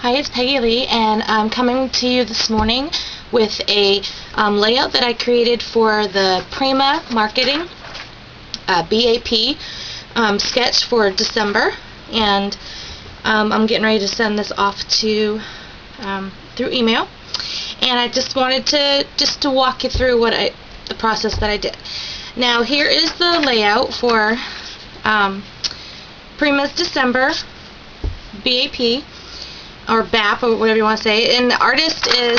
Hi, it's Peggy Lee, and I'm coming to you this morning with a layout that I created for the Prima Marketing BAP sketch for December, and I'm getting ready to send this off to through email. And I just wanted to walk you through the process that I did. Now here is the layout for Prima's December BAP, or BAP, or whatever you want to say, and the artist is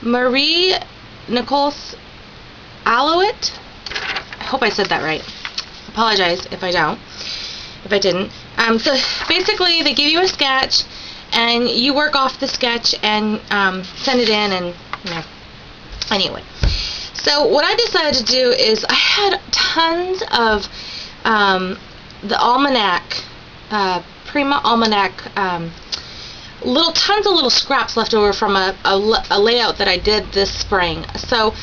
Marie Nichols Alouette. I hope I said that right. Apologize if I didn't. So basically, they give you a sketch, and you work off the sketch and send it in, and anyway. So what I decided to do is I had tons of the almanac, Prima almanac, tons of little scraps left over from a layout that I did this spring. So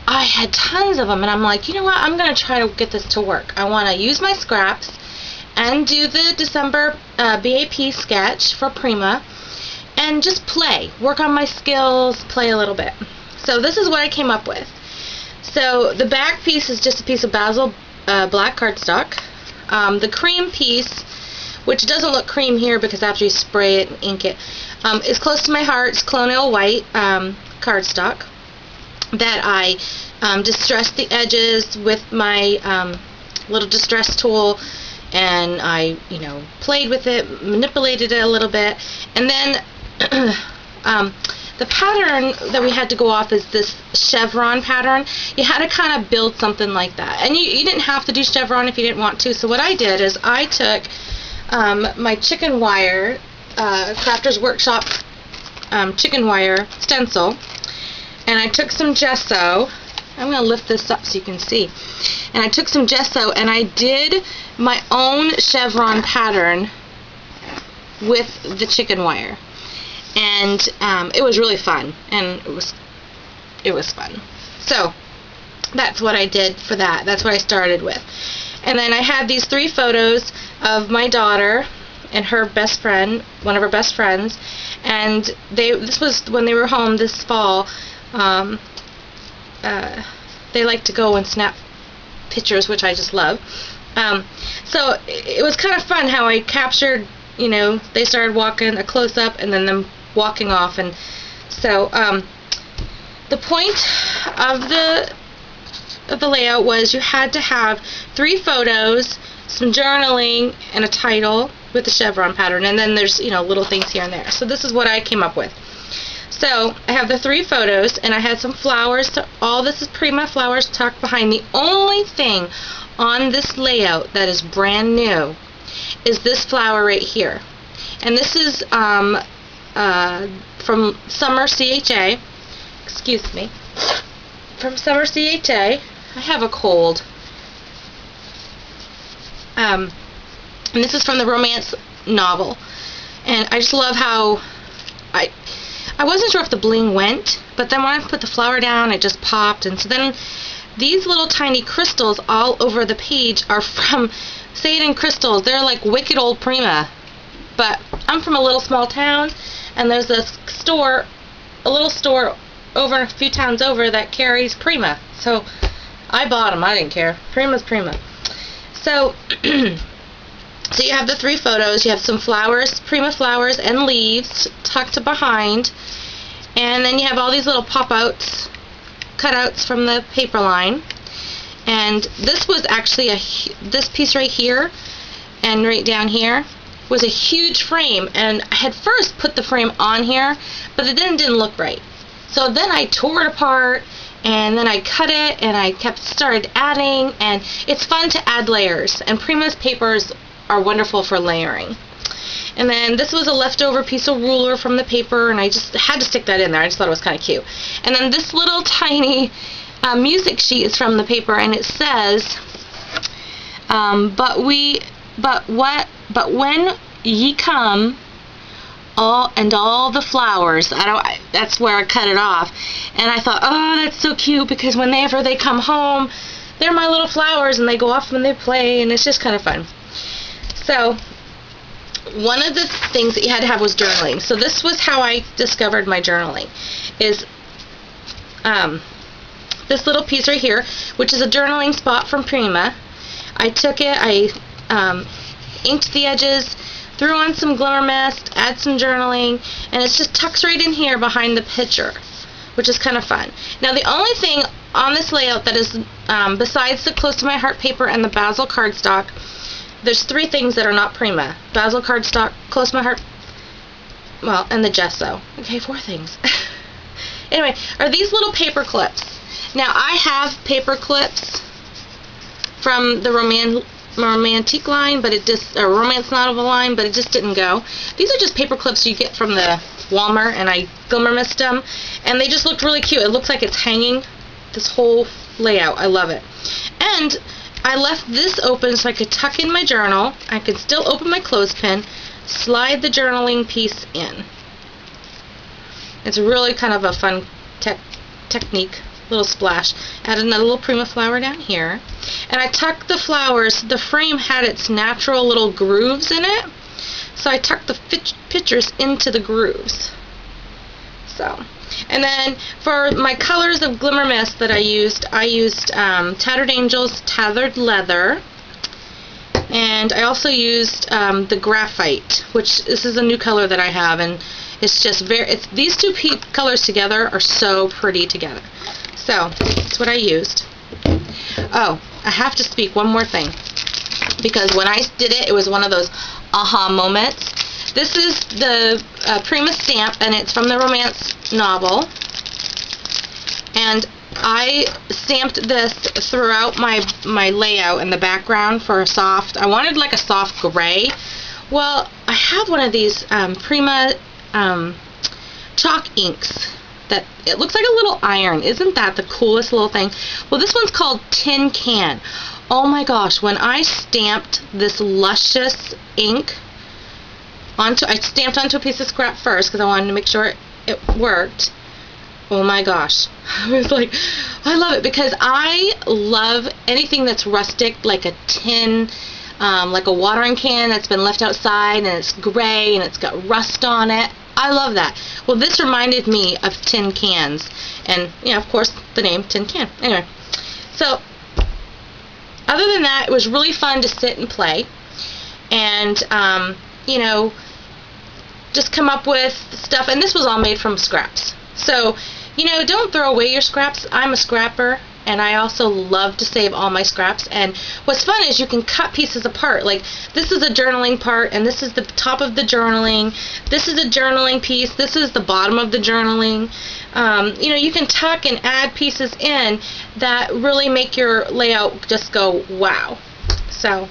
I had tons of them, and I'm like, you know what, I'm going to try to get this to work. I want to use my scraps and do the December BAP sketch for Prima and just work on my skills, play a little bit. So this is what I came up with. So the back piece is just a piece of basil black cardstock. The cream piece, which doesn't look cream here because after you spray it and ink it, is close to my heart. It's Colonial White cardstock that I distressed the edges with my little distress tool, and I played with it, manipulated it a little bit, and then the pattern that we had to go off is this chevron pattern. You had to kind of build something like that, and you didn't have to do chevron if you didn't want to. So what I did is I took my chicken wire, Crafter's Workshop chicken wire stencil, and I took some gesso. I'm going to lift this up so you can see. And I took some gesso and I did my own chevron pattern with the chicken wire. And it was really fun, and it was fun. So that's what I did for that. That's what I started with. And then I had these 3 photos of my daughter and her best friend, one of her best friends, and this was when they were home this fall. They like to go and snap pictures, which I just love. So it was kind of fun how I captured, they started walking, a close-up, and then them walking off. And so the point of the layout was you had to have 3 photos, some journaling, and a title with the chevron pattern, and then there's little things here and there. So this is what I came up with. So I have the 3 photos, and I had some flowers. All this is Prima flowers tucked behind. The only thing on this layout that is brand new is this flower right here, and this is from Summer CHA. Excuse me. From Summer CHA. I have a cold. And this is from the romance novel, and I just love how I wasn't sure if the bling went, but then when I put the flower down, it just popped. And so then these little tiny crystals all over the page are from Satan Crystals. They're like wicked old Prima. But I'm from a little small town, and there's a little store over a few towns over that carries Prima. So I bought them. I didn't care. Prima's Prima. So so you have the 3 photos. You have some flowers, Prima flowers and leaves tucked behind, and then you have all these little pop-outs, cutouts from the paper line. And this was actually this piece right here and right down here was a huge frame, and I had first put the frame on here, but it didn't look right. So then I tore it apart, and then I cut it, and I started adding, and it's fun to add layers, and Prima's papers are wonderful for layering. And then this was a leftover piece of ruler from the paper, and I just had to stick that in there. I just thought it was kind of cute. And then this little tiny music sheet is from the paper, and it says, but when ye come, all the flowers. That's where I cut it off, and I thought, oh, that's so cute, because whenever they come home, they're my little flowers, and they go off when they play, and it's just kind of fun. So one of the things that you had to have was journaling. So this was how I discovered my journaling, is this little piece right here, which is a journaling spot from Prima. I took it, I inked the edges, threw on some glimmer mist, add some journaling, and it just tucks right in here behind the picture, which is kind of fun. Now the only thing on this layout that is, besides the Close to My Heart paper and the Basil cardstock, there's 3 things that are not Prima. Basil cardstock, Close to My Heart, well, and the gesso. Okay, 4 things. Anyway, are these little paper clips. Now I have paper clips from the Romantique line, but it just, or Romance Novel line, but it just didn't go. These are just paper clips you get from the Walmart, and I glimmer mist them, and they just looked really cute. It looks like it's hanging this whole layout. I love it. And I left this open so I could tuck in my journal. I could still open my clothespin, slide the journaling piece in. It's really kind of a fun technique. Little splash. Add another little Prima flower down here, and I tucked the flowers. The frame had its natural little grooves in it, so I tucked the pictures into the grooves. So, and then for my colors of glimmer mist that I used Tattered Angels Tethered Leather, and I also used the Graphite, which this is a new color that I have, and it's just these 2 colors together are so pretty together. So, that's what I used. Oh, I have to speak one more thing, because when I did it, it was one of those aha moments. This is the Prima stamp, and it's from the Romance Novel, and I stamped this throughout my layout in the background for a soft, I wanted like a soft gray. Well, I have one of these Prima chalk inks that it looks like a little iron. Isn't that the coolest little thing? Well, this one's called Tin Can. Oh my gosh, when I stamped this luscious ink I stamped onto a piece of scrap first because I wanted to make sure it worked. Oh my gosh. I was like, I love it, because I love anything that's rustic, like a tin, like a watering can that's been left outside and it's gray and it's got rust on it. I love that. Well, this reminded me of tin cans, and yeah, of course the name Tin Can. Anyway, so other than that, it was really fun to sit and play, and you know, just come up with stuff. And this was all made from scraps. So, you know, don't throw away your scraps. I'm a scrapper, and I also love to save all my scraps. And what's fun is you can cut pieces apart. Like, this is a journaling part, and this is the top of the journaling. This is a journaling piece. This is the bottom of the journaling. You know, you can tuck and add pieces in that really make your layout just go wow. So,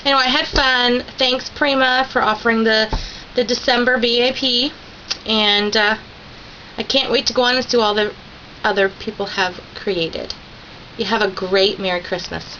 anyway, I had fun. Thanks, Prima, for offering the December BAP, and I can't wait to go on and see all the other people have created. You have a great Merry Christmas.